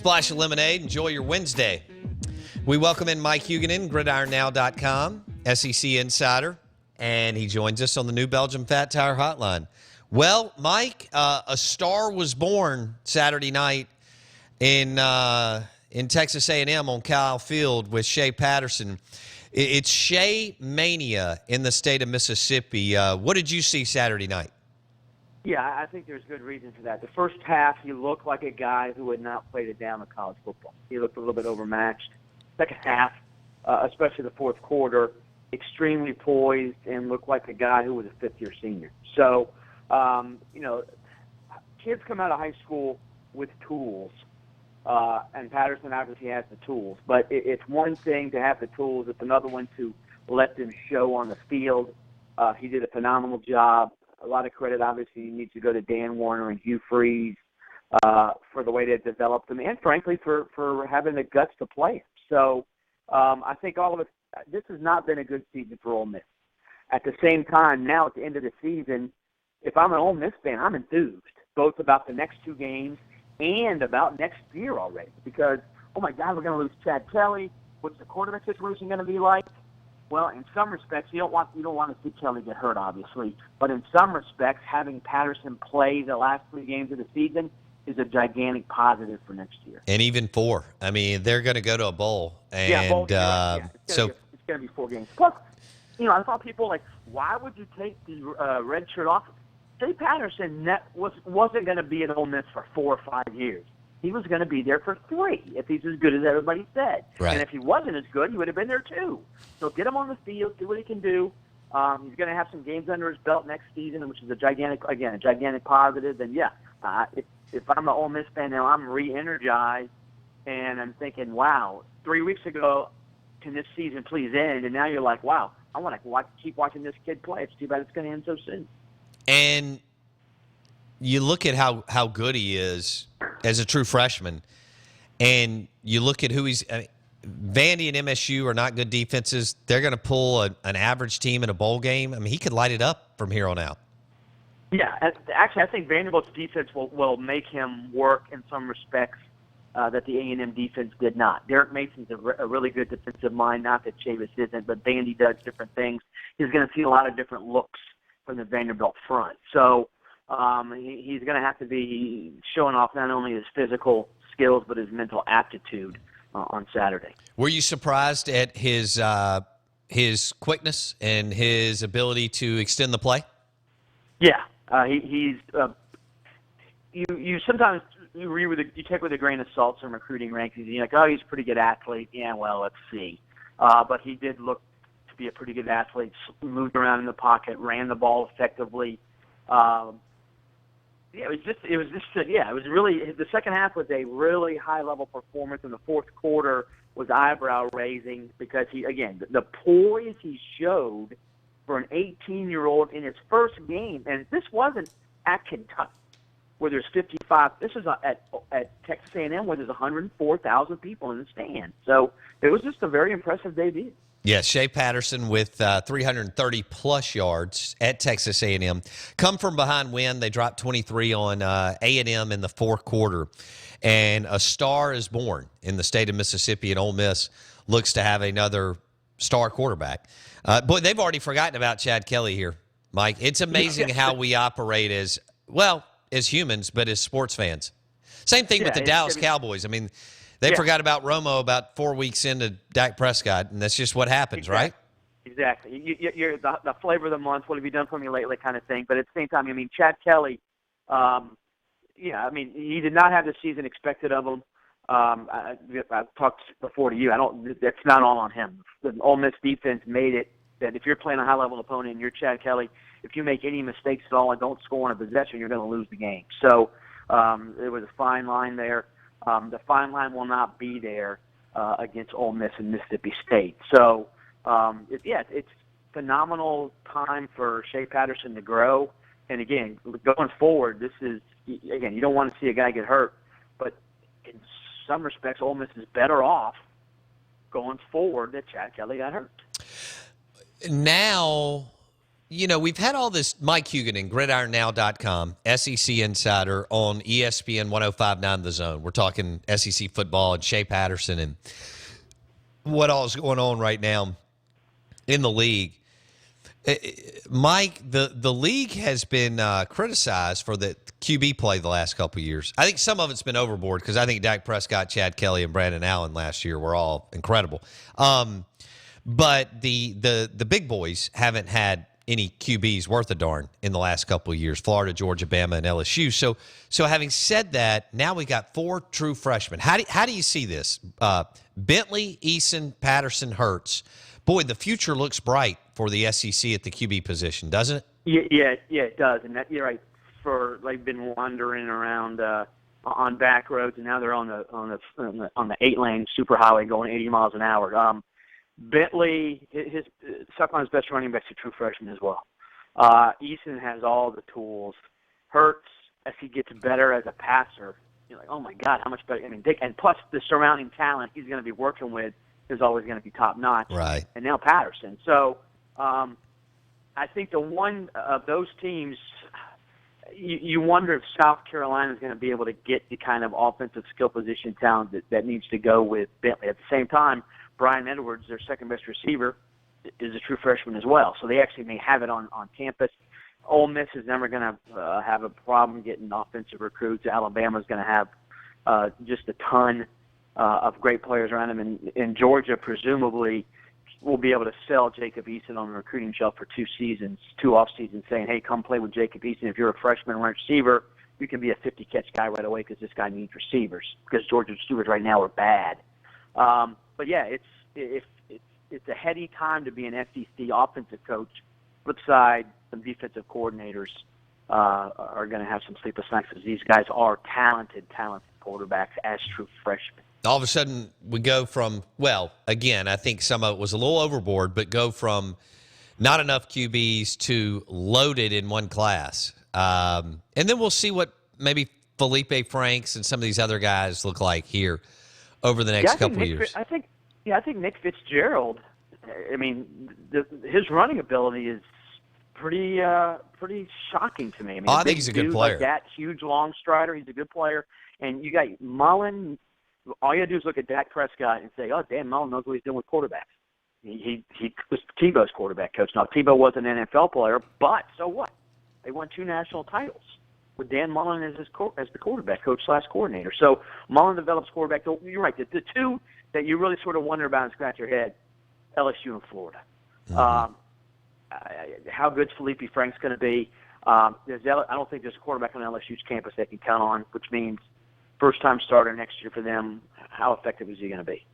Splash of lemonade. Enjoy your Wednesday. We welcome in Mike Huguenin, gridironnow.com, SEC insider, and he joins us on the New Belgium Fat Tire Hotline. Well, Mike, a star was born Saturday night in Texas A&M on Kyle Field with Shea Patterson. It's Shea Mania in the state of Mississippi. What did you see Saturday night? Yeah, I think there's good reason for that. The first half, he looked like a guy who had not played it down in college football. He looked a little bit overmatched. Second half, especially the fourth quarter, extremely poised and looked like a guy who was a fifth-year senior. So, kids come out of high school with tools, and Patterson obviously has the tools. But it's one thing to have the tools. It's another one to let them show on the field. He did a phenomenal job. A lot of credit, obviously, needs to go to Dan Warner and Hugh Freeze for the way they developed them, and frankly for having the guts to play him. So I think all of us, this has not been a good season for Ole Miss. At the same time, now at the end of the season, if I'm an Ole Miss fan, I'm enthused, both about the next two games and about next year already, because, oh my God, we're going to lose Chad Kelly. What's the quarterback situation going to be like? Well, in some respects, you don't want to see Kelly get hurt, obviously. But in some respects, having Patterson play the last three games of the season is a gigantic positive for next year. And even four. I mean, they're going to go to a bowl. And, bowl. It's going to be 4 games. Plus, I thought people like, why would you take the red shirt off? Shea Patterson wasn't going to be at Ole Miss for 4 or 5 years. He was going to be there for 3 if he's as good as everybody said. Right. And if he wasn't as good, he would have been there too. So get him on the field, see what he can do. He's going to have some games under his belt next season, which is a gigantic positive. And, if I'm an Ole Miss fan now, I'm re-energized, and I'm thinking, wow, 3 weeks ago, can this season please end? And now you're like, wow, I want to keep watching this kid play. It's too bad it's going to end so soon. And you look at how good he is as a true freshman, and you look at who he's Vandy and MSU are not good defenses. They're going to pull an average team in a bowl game. I mean, he could light it up from here on out. Yeah, actually, I think Vanderbilt's defense will make him work in some respects that the A&M defense did not. Derek Mason's a really good defensive mind, not that Chavis isn't, but Vandy does different things. He's going to see a lot of different looks from the Vanderbilt front. So he's going to have to be showing off not only his physical skills but his mental aptitude on Saturday. Were you surprised at his quickness and his ability to extend the play? Yeah, he's. You sometimes you take with a grain of salt some recruiting rankings. And you're like, oh, he's a pretty good athlete. Yeah, well, let's see. But he did look to be a pretty good athlete. Moved around in the pocket, ran the ball effectively. It was really, the second half was a really high-level performance, and the fourth quarter was eyebrow-raising because the poise he showed for an 18-year-old in his first game, and this wasn't at Kentucky where there's 55. This is at Texas A&M where there's 104,000 people in the stand. So it was just a very impressive debut. Yeah, Shea Patterson with 330-plus yards at Texas A&M. Come from behind win. They dropped 23 on A&M in the fourth quarter. And a star is born in the state of Mississippi, and Ole Miss looks to have another star quarterback. Boy, they've already forgotten about Chad Kelly here, Mike. It's amazing how we operate as humans, but as sports fans. Same thing with the Dallas Cowboys. I mean, they forgot about Romo about 4 weeks into Dak Prescott, and that's just what happens, right? Exactly. You're the flavor of the month. What have you done for me lately, kind of thing. But at the same time, I mean, Chad Kelly, he did not have the season expected of him. I've talked before to you. That's not all on him. The Ole Miss defense made it that if you're playing a high-level opponent and you're Chad Kelly, if you make any mistakes at all and don't score on a possession, you're going to lose the game. So there was a fine line there. The fine line will not be there against Ole Miss and Mississippi State. So, it's phenomenal time for Shea Patterson to grow. And, again, going forward, you don't want to see a guy get hurt. But in some respects, Ole Miss is better off going forward that Chad Kelly got hurt. Now we've had all this Mike Huguenin, GridironNow.com, SEC Insider on ESPN 105.9 The Zone. We're talking SEC football and Shea Patterson and what all is going on right now in the league. Mike, the league has been criticized for the QB play the last couple of years. I think some of it's been overboard because I think Dak Prescott, Chad Kelly, and Brandon Allen last year were all incredible. But the big boys haven't had any QBs worth a darn in the last couple of years: Florida, Georgia, Bama, and LSU. So having said that, now we got 4 true freshmen. How do you see this? Bentley, Eason, Patterson, Hurts. Boy, the future looks bright for the SEC at the QB position, doesn't it? Yeah, it does. And you're right. They've been wandering around on back roads, and now they're on the 8-lane superhighway going 80 miles an hour. Bentley, Suckline's best running back's a true freshman as well. Eason has all the tools. Hurts, as he gets better as a passer, you're like, oh my God, how much better? I mean, and plus the surrounding talent he's going to be working with is always going to be top notch. Right. And now Patterson. So I think the one of those teams, you wonder if South Carolina is going to be able to get the kind of offensive skill position talent that needs to go with Bentley. At the same time, Brian Edwards, their second-best receiver, is a true freshman as well. So they actually may have it on campus. Ole Miss is never going to have a problem getting offensive recruits. Alabama's going to have just a ton of great players around them. And Georgia, presumably, will be able to sell Jacob Eason on the recruiting shelf for 2 off seasons, saying, hey, come play with Jacob Eason. If you're a freshman wide receiver, you can be a 50-catch guy right away because this guy needs receivers, because Georgia's receivers right now are bad. But yeah, it's a heady time to be an SEC offensive coach. Flip side, some defensive coordinators are going to have some sleepless nights because these guys are talented quarterbacks as true freshmen. All of a sudden, we go from, well, again, I think some of it was a little overboard, but go from not enough QBs to loaded in one class. And then we'll see what maybe Felipe Franks and some of these other guys look like here over the next couple of years. I think Nick Fitzgerald, I mean, his running ability is pretty shocking to me. I mean, I think he's a good player. Like that huge long strider, he's a good player. And you got Mullen. All you got to do is look at Dak Prescott and say, oh, Dan Mullen knows what he's doing with quarterbacks. He was Tebow's quarterback coach. Now, Tebow was an NFL player, but so what? They won 2 national titles with Dan Mullen as the quarterback coach / coordinator. So Mullen develops quarterback. You're right. The 2 that you really sort of wonder about and scratch your head, LSU and Florida. Mm-hmm. How good's Felipe Franks going to be? I don't think there's a quarterback on LSU's campus they can count on, which means first-time starter next year for them. How effective is he going to be?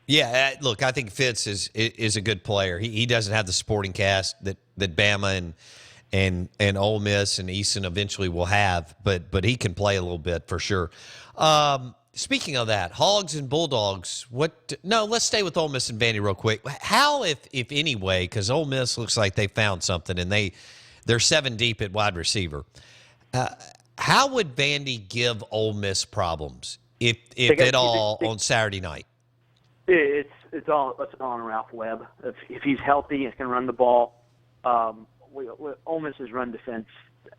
Yeah, look, I think Fitz is a good player. He doesn't have the supporting cast that Bama and Ole Miss and Eason eventually will have, but he can play a little bit for sure. Speaking of that, Hogs and Bulldogs. Let's stay with Ole Miss and Vandy real quick. How, if any way, because Ole Miss looks like they found something and they're 7 deep at wide receiver. How would Vandy give Ole Miss problems, if at all, on Saturday night? It's all on Ralph Webb. If he's healthy and can run the ball, Ole Miss's run defense.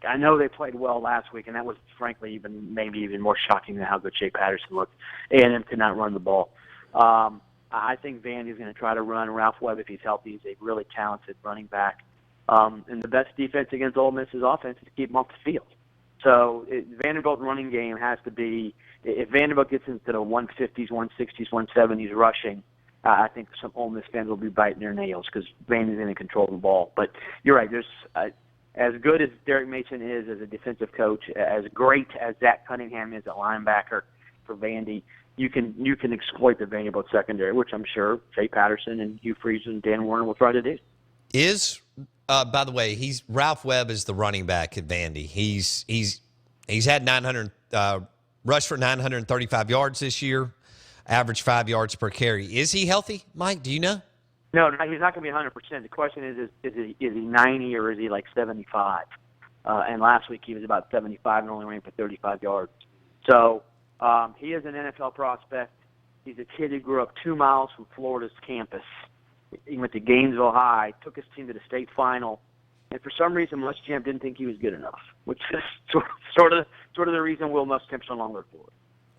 I know they played well last week, and that was frankly maybe even more shocking than how good Shea Patterson looked. A&M could not run the ball. I think Vandy's going to try to run Ralph Webb if he's healthy. He's a really talented running back. And the best defense against Ole Miss's offense is to keep him off the field. So Vanderbilt's running game has to be, if Vanderbilt gets into the 150s, 160s, 170s rushing, I think some Ole Miss fans will be biting their nails because Vandy's going to control the ball. But you're right. There's as good as Derek Mason is as a defensive coach, as great as Zach Cunningham is at linebacker for Vandy, you can exploit the Vanderbilt secondary, which I'm sure Shea Patterson and Hugh Freeze and Dan Warner will try to do. By the way, Ralph Webb is the running back at Vandy. He's had 900 rushed for 935 yards this year, average 5 yards per carry. Is he healthy, Mike? Do you know? No, he's not going to be 100%. The question is he 90 or is he like 75? And last week he was about 75 and only ran for 35 yards. So he is an NFL prospect. He's a kid who grew up 2 miles from Florida's campus. He went to Gainesville High, took his team to the state final, and for some reason Muschamp didn't think he was good enough, which is sort of the reason Will Muschamp's no longer at Florida.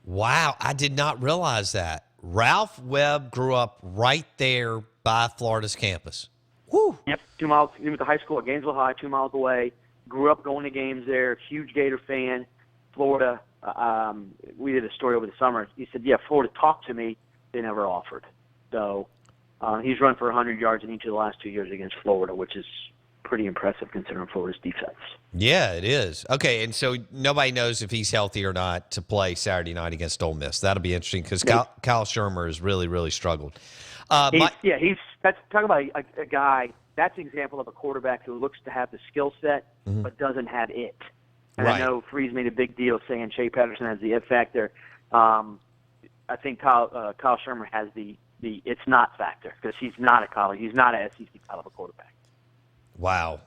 Wow, I did not realize that. Ralph Webb grew up right there by Florida's campus. Whew. Yep, 2 miles. He went to high school at Gainesville High, 2 miles away. Grew up going to games there. Huge Gator fan. Florida. We did a story over the summer. He said, "Yeah, Florida talked to me. They never offered." So he's run for 100 yards in each of the last 2 years against Florida, which is pretty impressive considering Florida's defense. Yeah, it is. Okay, and so nobody knows if he's healthy or not to play Saturday night against Ole Miss. That'll be interesting because Kyle Shermer has really, really struggled. That's talking about a guy. That's an example of a quarterback who looks to have the skill set but doesn't have it. And right. I know Freeze made a big deal saying Shea Patterson has the it factor. I think Kyle Shermer has the it's not factor because he's not a college. He's not a SEC caliber quarterback. Wow.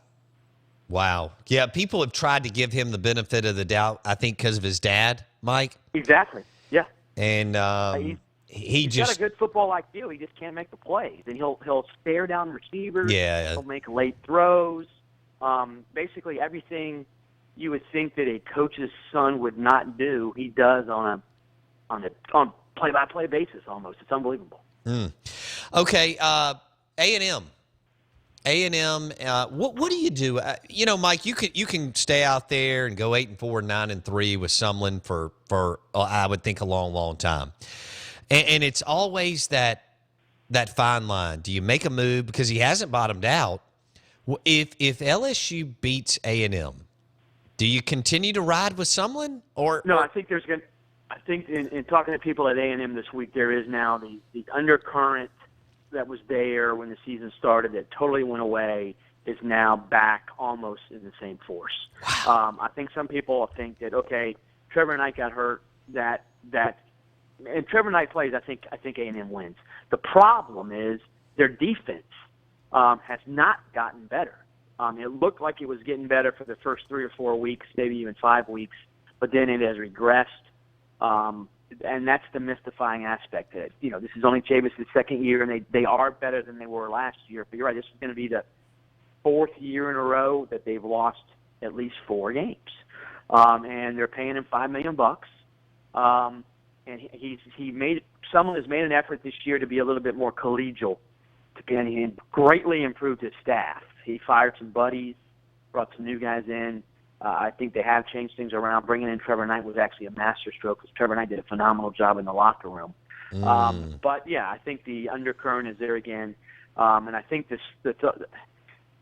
Yeah, people have tried to give him the benefit of the doubt, I think, because of his dad, Mike. Exactly. Yeah. And he's got a good football IQ. He just can't make the plays, and he'll stare down receivers. Yeah. He'll make late throws. Basically, everything you would think that a coach's son would not do, he does on play-by-play basis. Almost, it's unbelievable. Okay, A&M. A&M, what do you do? Mike, you can stay out there and go 8-4, 9-3 with Sumlin for I would think a long, long time, and it's always that fine line. Do you make a move because he hasn't bottomed out? If LSU beats A&M, do you continue to ride with Sumlin or no? I think in talking to people at A&M this week, there is now the undercurrent that was there when the season started that totally went away is now back almost in the same force. Wow. I think some people think that, okay, Trevor Knight got hurt, and Trevor Knight plays, I think A&M wins. The problem is their defense has not gotten better. It looked like it was getting better for the first 3 or 4 weeks, maybe even 5 weeks, but then it has regressed. And that's the mystifying aspect. That this is only Chavis' second year, and they are better than they were last year. But you're right, this is going to be the 4th year in a row that they've lost at least 4 games, and they're paying him $5 million. And someone has made an effort this year to be a little bit more collegial, and he greatly improved his staff. He fired some buddies, brought some new guys in. I think they have changed things around. Bringing in Trevor Knight was actually a masterstroke because Trevor Knight did a phenomenal job in the locker room. But, yeah, I think the undercurrent is there again. And I think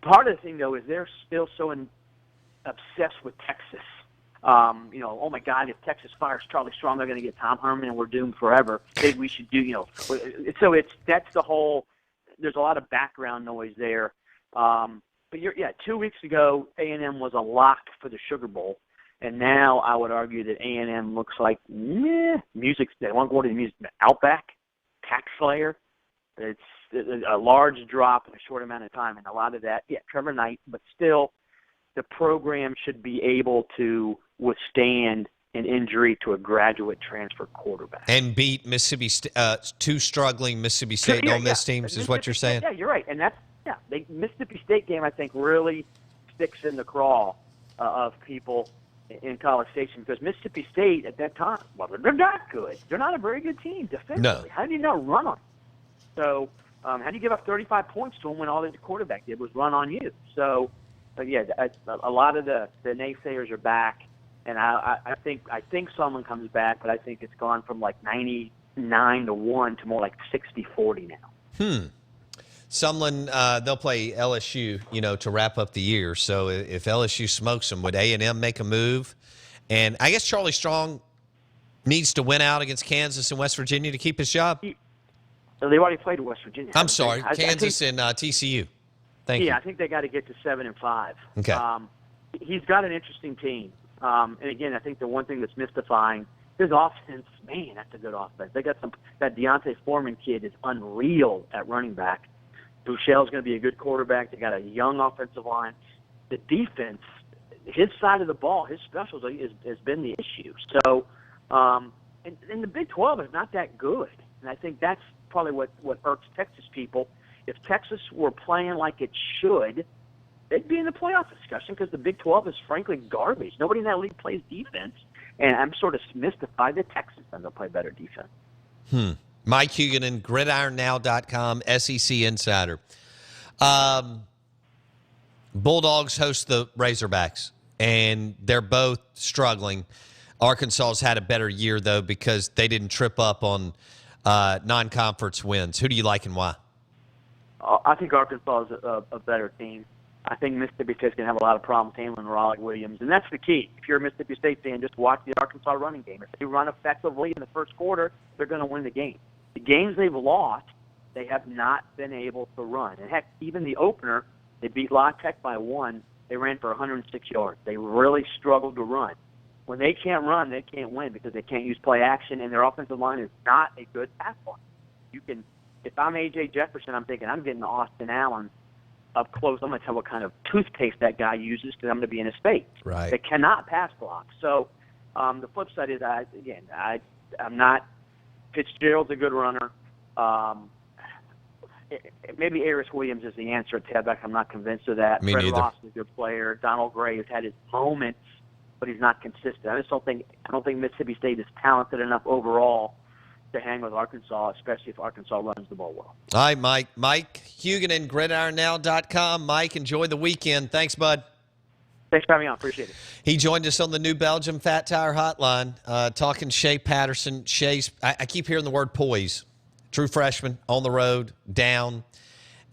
part of the thing, though, is they're still so obsessed with Texas. Oh, my God, if Texas fires Charlie Strong, they're going to get Tom Herman and we're doomed forever. Maybe we should do, So that's the whole – there's a lot of background noise there. But 2 weeks ago, A&M was a lock for the Sugar Bowl, and now I would argue that A&M looks like music. They won't go to the music. Outback, Tax Slayer. It's a large drop in a short amount of time, and a lot of that, Trevor Knight, but still, the program should be able to withstand an injury to a graduate transfer quarterback and beat Mississippi, 2 struggling Mississippi State and Ole Miss teams. Is what you're saying? Yeah, you're right, and that's. Yeah, the Mississippi State game, I think, really sticks in the craw of people in College Station because Mississippi State at that time, they're not good. They're not a very good team defensively. No. How do you not run on them? So how do you give up 35 points to them when all the quarterback did was run on you? So, a lot of the naysayers are back, and I think someone comes back, but I think it's gone from like 99-1 to more like 60-40 now. Sumlin, they'll play LSU, to wrap up the year. So if LSU smokes them, would A&M make a move? And I guess Charlie Strong needs to win out against Kansas and West Virginia to keep his job. They've already played West Virginia. I'm sorry, Kansas and TCU. Thank you. Yeah, I think they got to get to 7-5. Okay. He's got an interesting team. And again, I think the one thing that's mystifying, his offense, man, that's a good offense. They got that Deontay Foreman kid is unreal at running back. Bouchel's going to be a good quarterback. They got a young offensive line. The defense, his side of the ball, his specialty has been the issue. So, and the Big 12 is not that good. And I think that's probably what irks Texas people if Texas were playing like it should, they'd be in the playoff discussion because the Big 12 is frankly garbage. Nobody in that league plays defense, and I'm sort of mystified that Texas doesn't play better defense. Mike Huguenin, gridironnow.com, SEC Insider. Bulldogs host the Razorbacks, and they're both struggling. Arkansas's had a better year, though, because they didn't trip up on non-conference wins. Who do you like and why? I think Arkansas is a better team. I think Mississippi State's going to have a lot of problems handling Raleigh Williams, and that's the key. If you're a Mississippi State fan, just watch the Arkansas running game. If they run effectively in the first quarter, they're going to win the game. The games they've lost, they have not been able to run. And, heck, even the opener, they beat La Tech by 1. They ran for 106 yards. They really struggled to run. When they can't run, they can't win because they can't use play action, and their offensive line is not a good pass line. If I'm A.J. Jefferson, I'm thinking I'm getting Austin Allen up close. I'm going to tell what kind of toothpaste that guy uses because I'm going to be in his face. Right. They cannot pass block. So the flip side is, I'm not – Fitzgerald's a good runner. Maybe Aris Williams is the answer at tailback. I'm not convinced of that. Me Fred neither. Ross is a good player. Donald Gray has had his moments, but he's not consistent. I don't think Mississippi State is talented enough overall to hang with Arkansas, especially if Arkansas runs the ball well. All right, Mike. Mike Huguenin, gridironnow.com. Mike, enjoy the weekend. Thanks, bud. Thanks for having me on. Appreciate it. He joined us on the New Belgium Fat Tire Hotline, talking Shea Patterson. Shea's, I keep hearing the word poise. True freshman, on the road, down,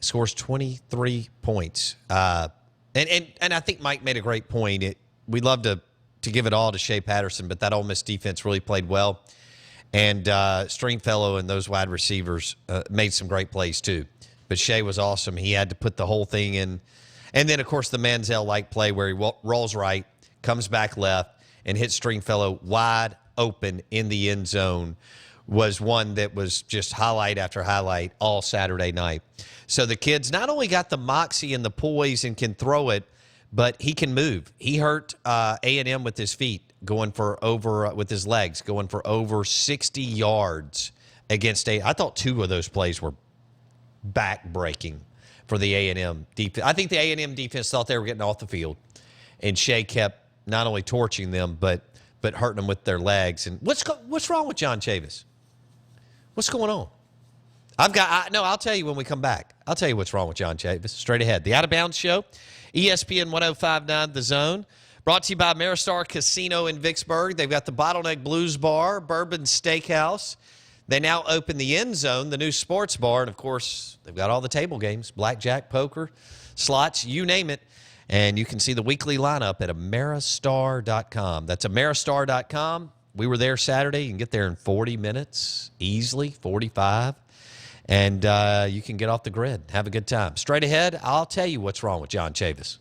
scores 23 points. And I think Mike made a great point. We'd love to give it all to Shea Patterson, but that Ole Miss defense really played well. And Stringfellow and those wide receivers made some great plays too. But Shea was awesome. He had to put the whole thing in. And then, of course, the Manziel-like play where he rolls right, comes back left, and hits Stringfellow wide open in the end zone was one that was just highlight after highlight all Saturday night. So the kid's not only got the moxie and the poise and can throw it, but he can move. He hurt A&M with his feet, with his legs, going for over 60 yards against I thought 2 of those plays were back-breaking for the A&M defense. I think the A&M defense thought they were getting off the field, and Shea kept not only torching them, but hurting them with their legs. And what's wrong with John Chavis? What's going on? I'll tell you when we come back. I'll tell you what's wrong with John Chavis. Straight ahead. The Out of Bounds Show, ESPN 105.9 The Zone, brought to you by Maristar Casino in Vicksburg. They've got the Bottleneck Blues Bar, Bourbon Steakhouse. They now open the End Zone, the new sports bar. And, of course, they've got all the table games, blackjack, poker, slots, you name it. And you can see the weekly lineup at Ameristar.com. That's Ameristar.com. We were there Saturday. You can get there in 40 minutes, easily, 45. And you can get off the grid, have a good time. Straight ahead, I'll tell you what's wrong with John Chavis.